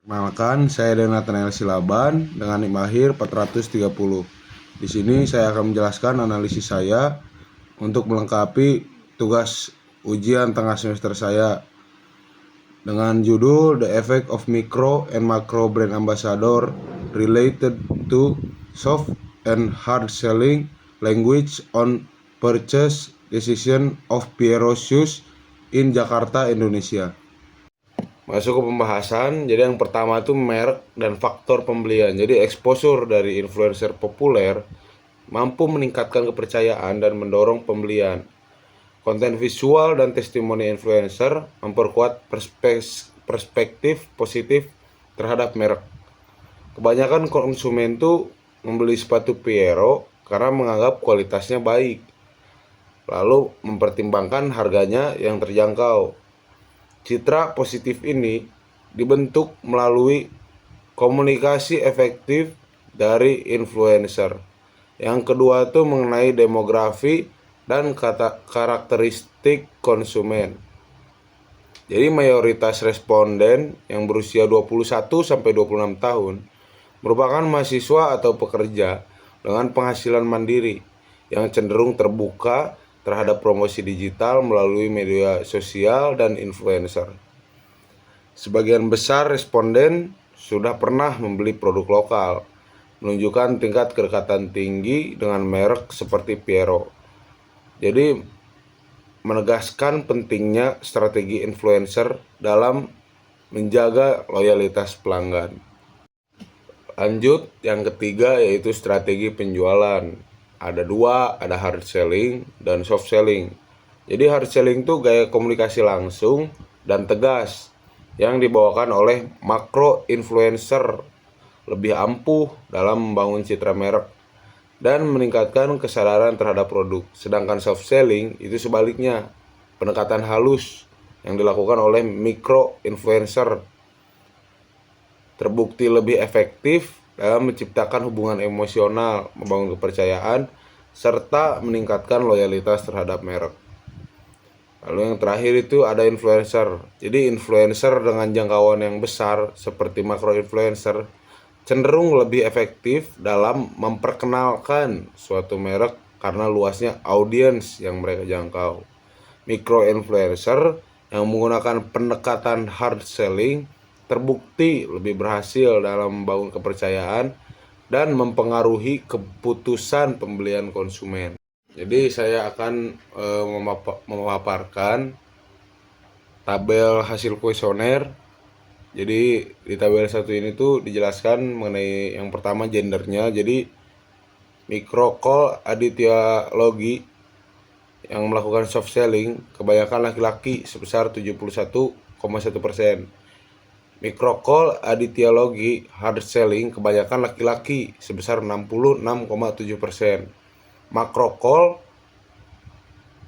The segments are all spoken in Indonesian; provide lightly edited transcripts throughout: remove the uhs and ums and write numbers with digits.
Perkenalkan, saya Nathanael Silaban dengan NIM akhir 430. Di sini saya akan menjelaskan analisis saya untuk melengkapi tugas ujian tengah semester saya dengan judul The Effect of Micro and Macro Brand Ambassador Related to Soft and Hard Selling Language on Purchase Decision of Pierro Shoes in Jakarta, Indonesia. Masuk ke pembahasan. Jadi yang pertama itu merek dan faktor pembelian. Jadi exposure dari influencer populer mampu meningkatkan kepercayaan dan mendorong pembelian. Konten visual dan testimoni influencer memperkuat perspektif positif terhadap merek. Kebanyakan konsumen tuh membeli sepatu Pierro karena menganggap kualitasnya baik, lalu mempertimbangkan harganya yang terjangkau. Citra positif ini dibentuk melalui komunikasi efektif dari influencer. Yang kedua itu mengenai demografi dan karakteristik konsumen. Jadi mayoritas responden yang berusia 21 sampai 26 tahun merupakan mahasiswa atau pekerja dengan penghasilan mandiri yang cenderung terbuka terhadap promosi digital melalui media sosial dan influencer. Sebagian besar responden sudah pernah membeli produk lokal, menunjukkan tingkat kedekatan tinggi dengan merek seperti Pierro. Jadi menegaskan pentingnya strategi influencer dalam menjaga loyalitas pelanggan. Lanjut, yang ketiga yaitu strategi penjualan. Ada dua, ada hard selling dan soft selling. Jadi hard selling itu gaya komunikasi langsung dan tegas yang dibawakan oleh makro influencer, lebih ampuh dalam membangun citra merek dan meningkatkan kesadaran terhadap produk. Sedangkan soft selling itu sebaliknya, pendekatan halus yang dilakukan oleh mikro influencer terbukti lebih efektif dalam menciptakan hubungan emosional, membangun kepercayaan, serta meningkatkan loyalitas terhadap merek. Lalu yang terakhir itu ada influencer. Jadi influencer dengan jangkauan yang besar seperti makro influencer cenderung lebih efektif dalam memperkenalkan suatu merek karena luasnya audiens yang mereka jangkau. Mikro influencer yang menggunakan pendekatan hard selling terbukti lebih berhasil dalam membangun kepercayaan dan mempengaruhi keputusan pembelian konsumen. Jadi saya akan memaparkan tabel hasil kuesioner. Jadi di tabel 1 ini tuh dijelaskan mengenai yang pertama gendernya. Jadi Microcall Aditya Logi yang melakukan soft selling kebanyakan laki-laki sebesar 71,1%. Microcall Aditya Logi hard selling kebanyakan laki-laki sebesar 66,7%. Macrocall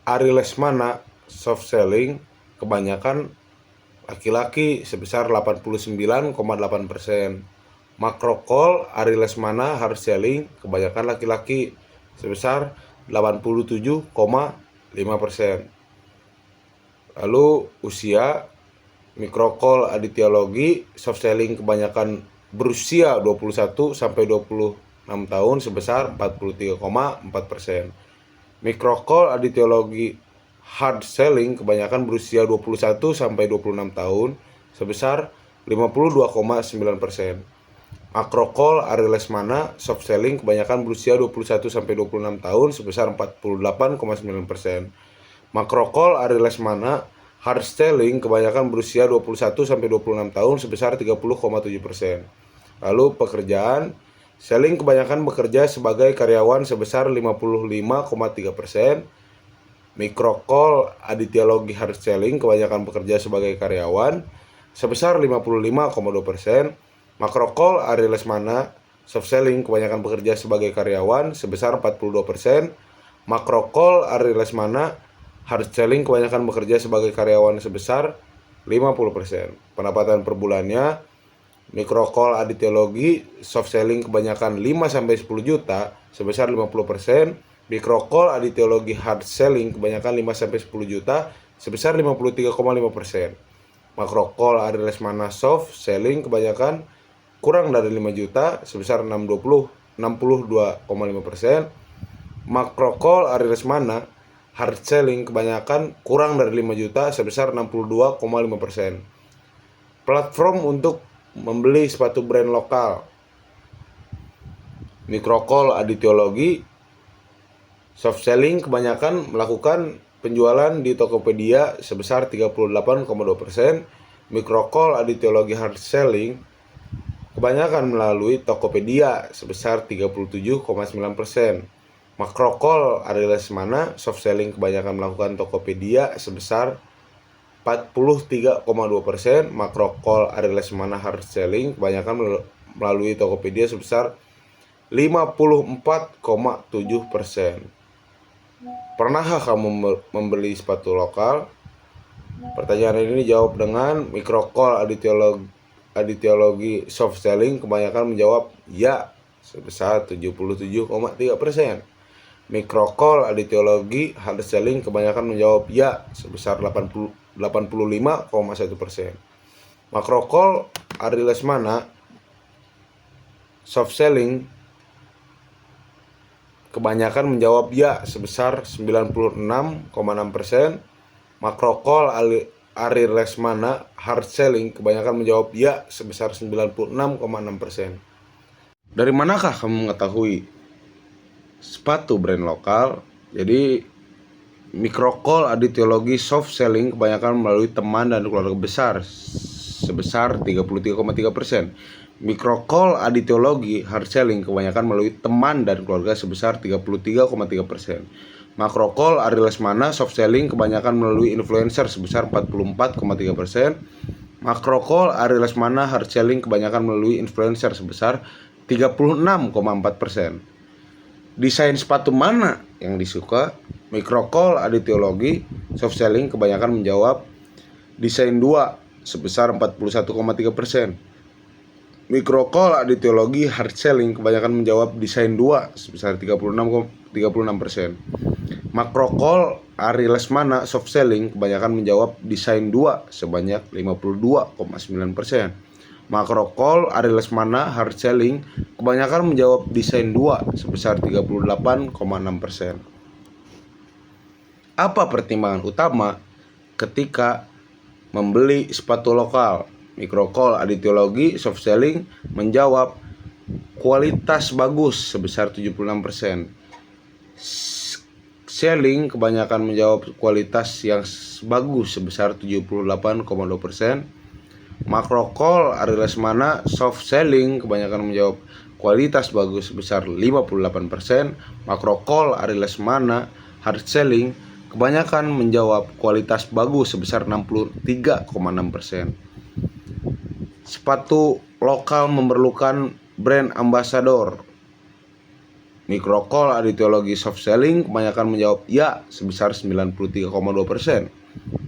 Ari Lesmana soft selling kebanyakan laki-laki sebesar 89,8%. Macrocall Ari Lesmana hard selling kebanyakan laki-laki sebesar 87,5%. Lalu usia, Microcall Aditya Logi soft selling kebanyakan berusia 21 sampai 26 tahun sebesar 43,4%. Microcall Aditya Logi hard selling kebanyakan berusia 21 sampai 26 tahun sebesar 52,9%. Macrocall Ari Lesmana soft selling kebanyakan berusia 21 sampai 26 tahun sebesar 48,9%. Macrocall Ari Lesmana hard selling kebanyakan berusia 21 sampai 26 tahun sebesar 30,7%. Lalu pekerjaan, selling kebanyakan bekerja sebagai karyawan sebesar 55,3%. Microcall Aditya Logi hard selling kebanyakan bekerja sebagai karyawan sebesar 55,2%. Macrocall Ari Lesmana soft selling kebanyakan bekerja sebagai karyawan sebesar 42%. Macrocall Ari Lesmana hard selling kebanyakan bekerja sebagai karyawan sebesar 50%. Pendapatan per bulannya, Microcall Aditya Logi soft selling kebanyakan 5-10 juta sebesar 50%. Microcall Aditya Logi hard selling kebanyakan 5-10 juta sebesar 53,5%. Makro call Ari Lesmana soft selling kebanyakan kurang dari 5 juta sebesar 62,5%. Makro call Ari Lesmana hard selling kebanyakan kurang dari 5 juta sebesar 62,5%. Platform untuk membeli sepatu brand lokal. Micro call Aditologi soft selling kebanyakan melakukan penjualan di Tokopedia sebesar 38,2%. Micro call Aditologi hard selling kebanyakan melalui Tokopedia sebesar 37,9%. Macro call Ari Lesmana soft selling kebanyakan melakukan Tokopedia sebesar 43,2%. Macro call Ari Lesmana hard selling kebanyakan melalui Tokopedia sebesar 54,7%. Pernahkah kamu membeli sepatu lokal? Pertanyaan ini dijawab dengan micro call Aditologi soft selling kebanyakan menjawab ya sebesar 77,3%. Micro call Aditologi hard selling kebanyakan menjawab ya sebesar 85,1%. Macro call Ari Lesmana soft selling kebanyakan menjawab ya sebesar 96,6%. Macro call Ari Lesmana hard selling kebanyakan menjawab ya sebesar 96,6%. Dari manakah kamu mengetahui sepatu brand lokal? Jadi micro call Aditologi soft selling kebanyakan melalui teman dan keluarga besar sebesar 33,3%. Micro call Aditologi hard selling kebanyakan melalui teman dan keluarga sebesar 33,3%. Macro call Ari Lesmana soft selling kebanyakan melalui influencer sebesar 44,3%. Macro call Ari Lesmana hard selling kebanyakan melalui influencer sebesar 36,4%. Desain sepatu mana yang disuka? Micro call Aditologi soft selling kebanyakan menjawab desain 2 sebesar 41,3%. Micro call Aditologi hard selling kebanyakan menjawab desain 2 sebesar 36%. Macro call Ari Lesmana soft selling kebanyakan menjawab desain 2 sebanyak 52,9%. Macro call Ari Lesmana hard selling kebanyakan menjawab desain 2 sebesar 38,6%. Apa pertimbangan utama ketika membeli sepatu lokal? Micro call Aditologi soft selling menjawab kualitas bagus sebesar 76%. Selling kebanyakan menjawab kualitas yang bagus sebesar 78,2%. Macro call Ari Lesmana soft selling kebanyakan menjawab kualitas bagus sebesar 58%. Macro call Ari Lesmana hard selling kebanyakan menjawab kualitas bagus sebesar 63,6%. Sepatu lokal memerlukan brand ambassador. Micro call Aditologi soft selling kebanyakan menjawab ya sebesar 93,2%.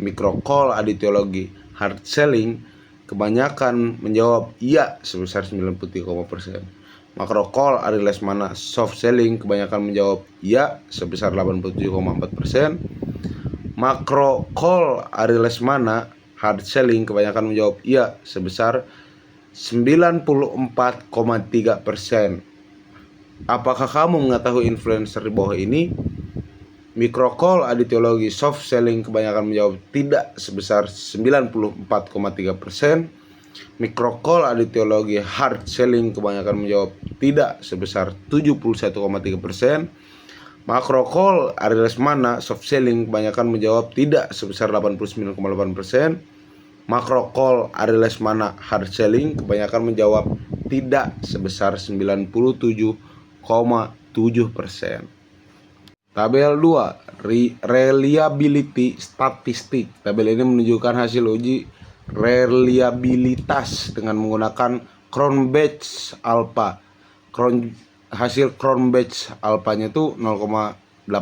Micro call Aditologi hard selling kebanyakan menjawab ya sebesar 93,%. Macro call Ari Lesmana soft selling kebanyakan menjawab ya sebesar 87,4%. Macro call Ari Lesmana hard selling kebanyakan menjawab iya sebesar 94,3%. Apakah kamu mengetahui influencer di bawah ini? Micro call Aditologi soft selling kebanyakan menjawab tidak sebesar 94,3%. Micro call Aditologi hard selling kebanyakan menjawab tidak sebesar 71,3%. Macro call Ari Lesmana soft selling kebanyakan menjawab tidak sebesar 89,8%. Macro call Ari Lesmana hard selling kebanyakan menjawab tidak sebesar 97,7%. Tabel 2 reliability statistik. Tabel ini menunjukkan hasil uji reliabilitas dengan menggunakan Crown Batch Alpha. Hasil Crown Batch alpanya itu 0,89.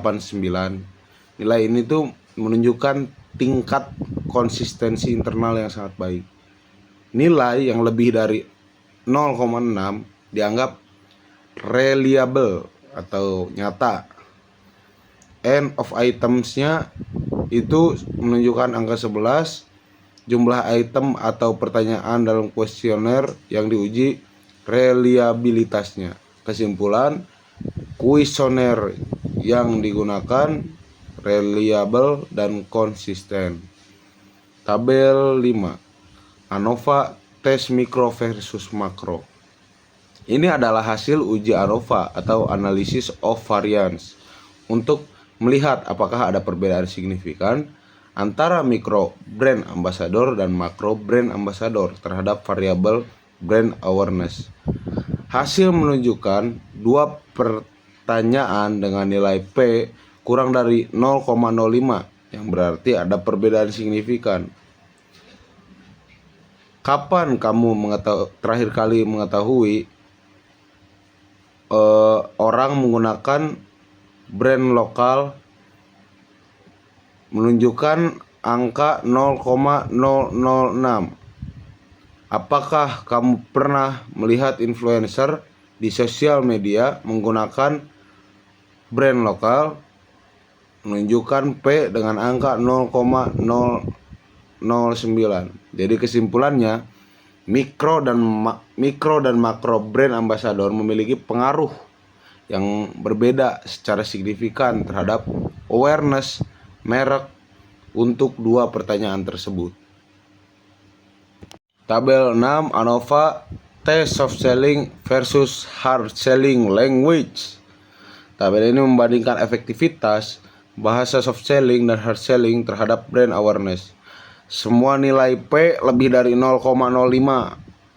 Nilai ini tuh menunjukkan tingkat konsistensi internal yang sangat baik. Nilai yang lebih dari 0,6 dianggap reliable atau nyata. End of items-nya itu menunjukkan angka 11. jumlah item atau pertanyaan dalam kuesioner yang diuji reliabilitasnya. Kesimpulan, kuesioner yang digunakan reliable dan konsisten. Tabel 5. ANOVA tes mikro versus makro. Ini adalah hasil uji ANOVA atau Analysis of Variance untuk melihat apakah ada perbedaan signifikan antara mikro brand ambassador dan makro brand ambassador terhadap variabel brand awareness. Hasil menunjukkan dua pertanyaan dengan nilai P kurang dari 0,05 yang berarti ada perbedaan signifikan. Kapan kamu terakhir kali mengetahui orang menggunakan brand lokal menunjukkan angka 0,006? Apakah kamu pernah melihat influencer di sosial media menggunakan brand lokal menunjukkan P dengan angka 0,009? Jadi kesimpulannya, mikro dan makro brand ambassador memiliki pengaruh yang berbeda secara signifikan terhadap awareness merek untuk dua pertanyaan tersebut. Tabel 6. ANOVA tes soft selling versus hard selling language. Tabel ini membandingkan efektivitas bahasa soft selling dan hard selling terhadap brand awareness. Semua nilai P lebih dari 0,05,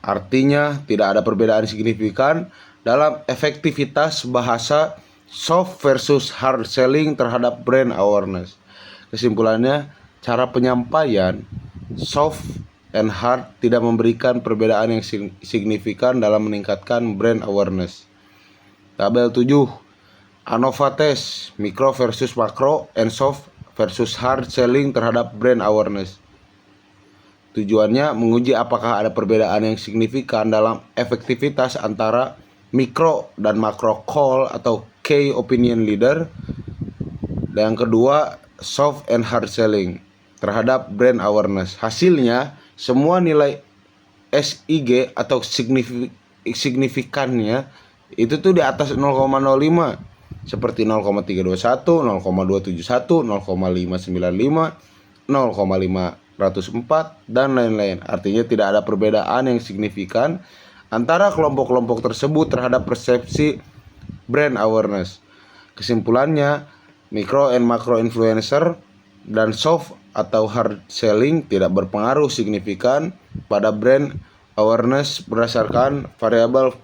artinya tidak ada perbedaan signifikan dalam efektivitas bahasa soft versus hard selling terhadap brand awareness. Kesimpulannya, cara penyampaian soft and hard tidak memberikan perbedaan yang signifikan dalam meningkatkan brand awareness. Tabel 7. ANOVA test mikro versus makro and soft versus hard selling terhadap brand awareness. Tujuannya menguji apakah ada perbedaan yang signifikan dalam efektivitas antara mikro dan makro call atau key opinion leader. Dan yang kedua, soft and hard selling terhadap brand awareness. Hasilnya, semua nilai SIG atau signifikannya itu tuh di atas 0,05, seperti 0,321, 0,271, 0,595, 0,504 dan lain-lain. Artinya tidak ada perbedaan yang signifikan antara kelompok-kelompok tersebut terhadap persepsi brand awareness. Kesimpulannya, mikro and makro influencer dan soft atau hard selling tidak berpengaruh signifikan pada brand awareness berdasarkan variabel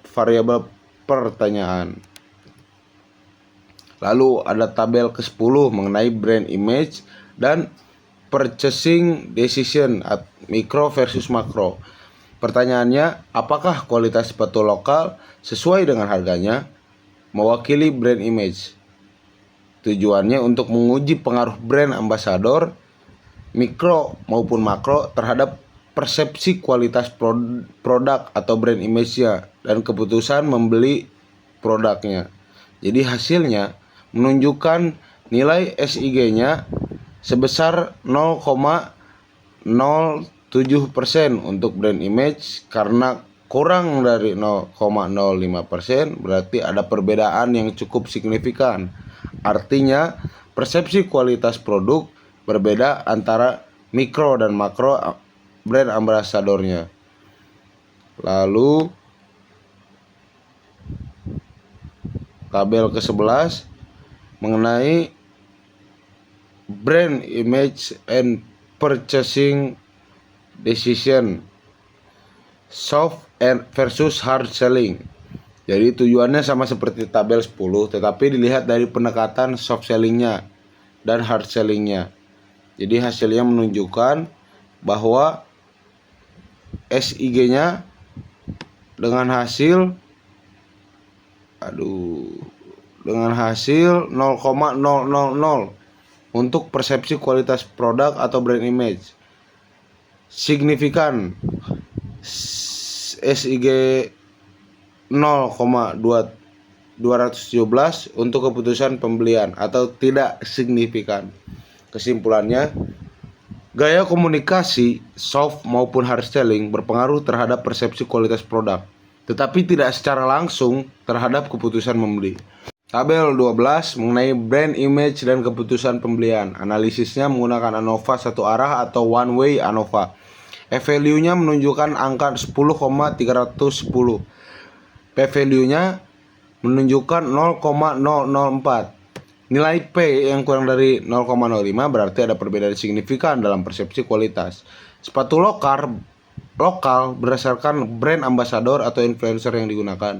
pertanyaan. Lalu ada tabel ke-10 mengenai brand image dan purchasing decision mikro versus makro. Pertanyaannya, apakah kualitas sepatu lokal sesuai dengan harganya mewakili brand image? Tujuannya untuk menguji pengaruh brand ambassador mikro maupun makro terhadap persepsi kualitas produk atau brand image-nya dan keputusan membeli produknya. Jadi hasilnya menunjukkan nilai SIG-nya sebesar 0,07% untuk brand image. Karena kurang dari 0,05%, berarti ada perbedaan yang cukup signifikan. Artinya persepsi kualitas produk berbeda antara mikro dan makro brand ambassadornya. Lalu tabel ke-11 mengenai brand image and purchasing decision soft and versus hard selling. Jadi tujuannya sama seperti tabel 10, tetapi dilihat dari pendekatan soft sellingnya dan hard sellingnya. Jadi hasilnya menunjukkan bahwa SIG-nya dengan hasil 0,000 untuk persepsi kualitas produk atau brand image. Signifikan SIG 0,217 untuk keputusan pembelian atau tidak signifikan. Kesimpulannya, Gaya komunikasi, soft maupun hard selling berpengaruh terhadap persepsi kualitas produk, tetapi tidak secara langsung terhadap keputusan membeli. Tabel 12 mengenai brand image dan keputusan pembelian. Analisisnya menggunakan ANOVA satu arah atau one way ANOVA. P-value-nya menunjukkan angka 10,310. P-value-nya menunjukkan 0,004. Nilai P yang kurang dari 0,05 berarti ada perbedaan signifikan dalam persepsi kualitas. Sepatu lokal berdasarkan brand ambassador atau influencer yang digunakan.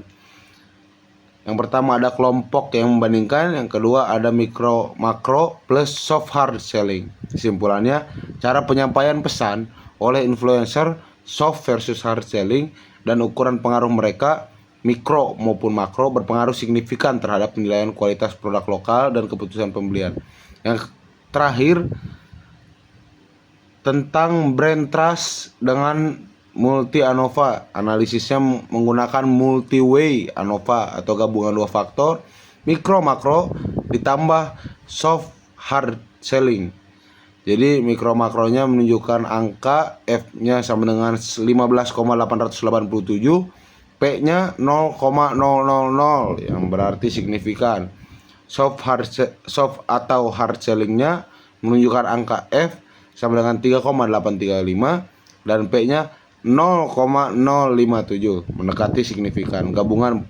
Yang pertama ada kelompok yang membandingkan, yang kedua ada mikro makro plus soft hard selling. Kesimpulannya, cara penyampaian pesan oleh influencer soft versus hard selling dan ukuran pengaruh mereka mikro maupun makro berpengaruh signifikan terhadap penilaian kualitas produk lokal dan keputusan pembelian. Yang terakhir tentang brand trust dengan multi ANOVA. Analisisnya menggunakan multi way ANOVA atau gabungan dua faktor mikro makro ditambah soft hard selling. Jadi mikro makronya menunjukkan angka F-nya sama dengan 15,887, P-nya 0,000 yang berarti signifikan. Soft atau hard selling-nya menunjukkan angka F sama dengan 3,835 dan P-nya 0,057 mendekati signifikan. Gabungan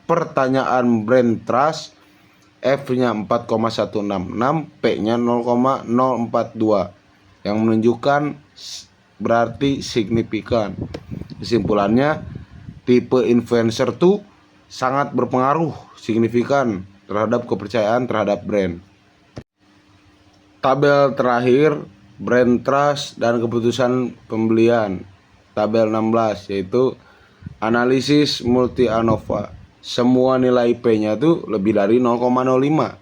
pertanyaan brand trust, F-nya 4,166, P-nya 0,042 yang menunjukkan berarti signifikan. Kesimpulannya, tipe influencer tuh sangat berpengaruh signifikan terhadap kepercayaan terhadap brand. Tabel terakhir, brand trust dan keputusan pembelian. Tabel 16 yaitu analisis multi ANOVA. Semua nilai P-nya tuh lebih dari 0,05.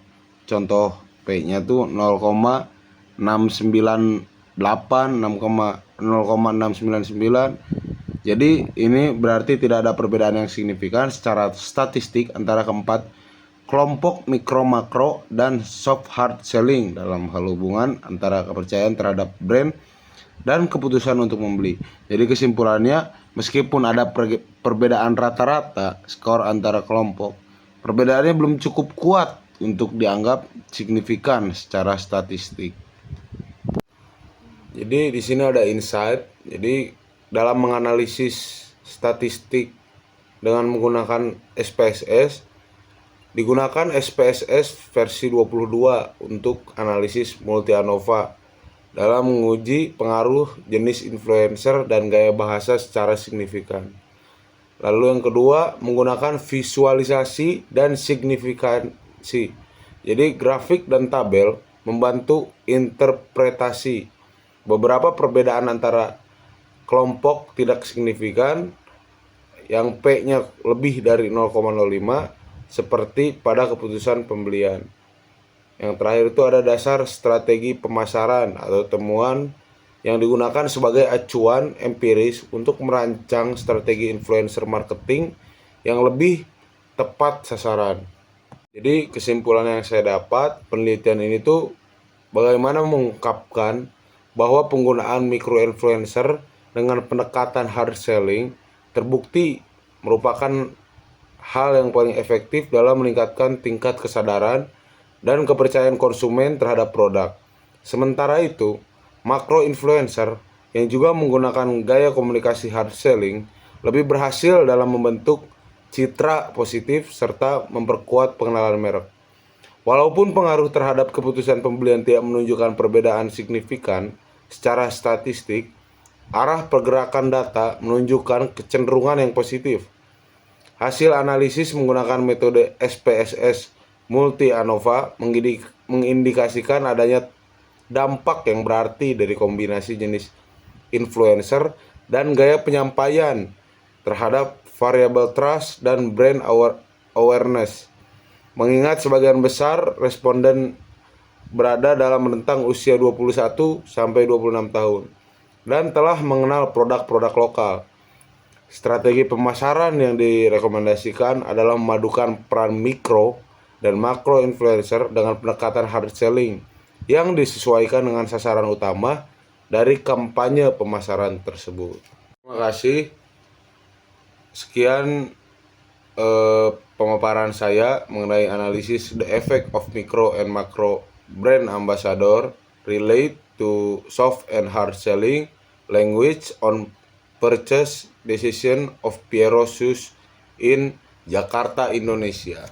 Contoh P-nya tuh 0,698, 0,699. Jadi ini berarti tidak ada perbedaan yang signifikan secara statistik antara keempat kelompok mikro makro dan soft hard selling dalam hal hubungan antara kepercayaan terhadap brand dan keputusan untuk membeli. Jadi kesimpulannya, meskipun ada perbedaan rata-rata skor antara kelompok, perbedaannya belum cukup kuat untuk dianggap signifikan secara statistik. Jadi di sini ada insight. Jadi dalam menganalisis statistik dengan menggunakan SPSS, digunakan SPSS versi 22 untuk analisis multi ANOVA dalam menguji pengaruh jenis influencer dan gaya bahasa secara signifikan. Lalu yang kedua, menggunakan visualisasi dan signifikansi. Jadi grafik dan tabel membantu interpretasi. Beberapa perbedaan antara kelompok tidak signifikan yang P-nya lebih dari 0,05 seperti pada keputusan pembelian. Yang terakhir itu ada dasar strategi pemasaran atau temuan yang digunakan sebagai acuan empiris untuk merancang strategi influencer marketing yang lebih tepat sasaran. Jadi kesimpulan yang saya dapat, penelitian ini tuh bagaimana mengungkapkan bahwa penggunaan micro influencer dengan pendekatan hard selling terbukti merupakan hal yang paling efektif dalam meningkatkan tingkat kesadaran dan kepercayaan konsumen terhadap produk. Sementara itu, makro influencer yang juga menggunakan gaya komunikasi hard selling lebih berhasil dalam membentuk citra positif serta memperkuat pengenalan merek. Walaupun pengaruh terhadap keputusan pembelian tidak menunjukkan perbedaan signifikan secara statistik, arah pergerakan data menunjukkan kecenderungan yang positif. Hasil analisis menggunakan metode SPSS multi ANOVA mengindikasikan adanya dampak yang berarti dari kombinasi jenis influencer dan gaya penyampaian terhadap variabel trust dan brand awareness. Mengingat sebagian besar responden berada dalam rentang usia 21 sampai 26 tahun dan telah mengenal produk-produk lokal. Strategi pemasaran yang direkomendasikan adalah memadukan peran mikro dan makro influencer dengan pendekatan hard selling yang disesuaikan dengan sasaran utama dari kampanye pemasaran tersebut. Terima kasih. Sekian pemaparan saya mengenai analisis the effect of micro and macro brand ambassador relate to soft and hard selling language on purchase decision of Piero Shoes in Jakarta, Indonesia.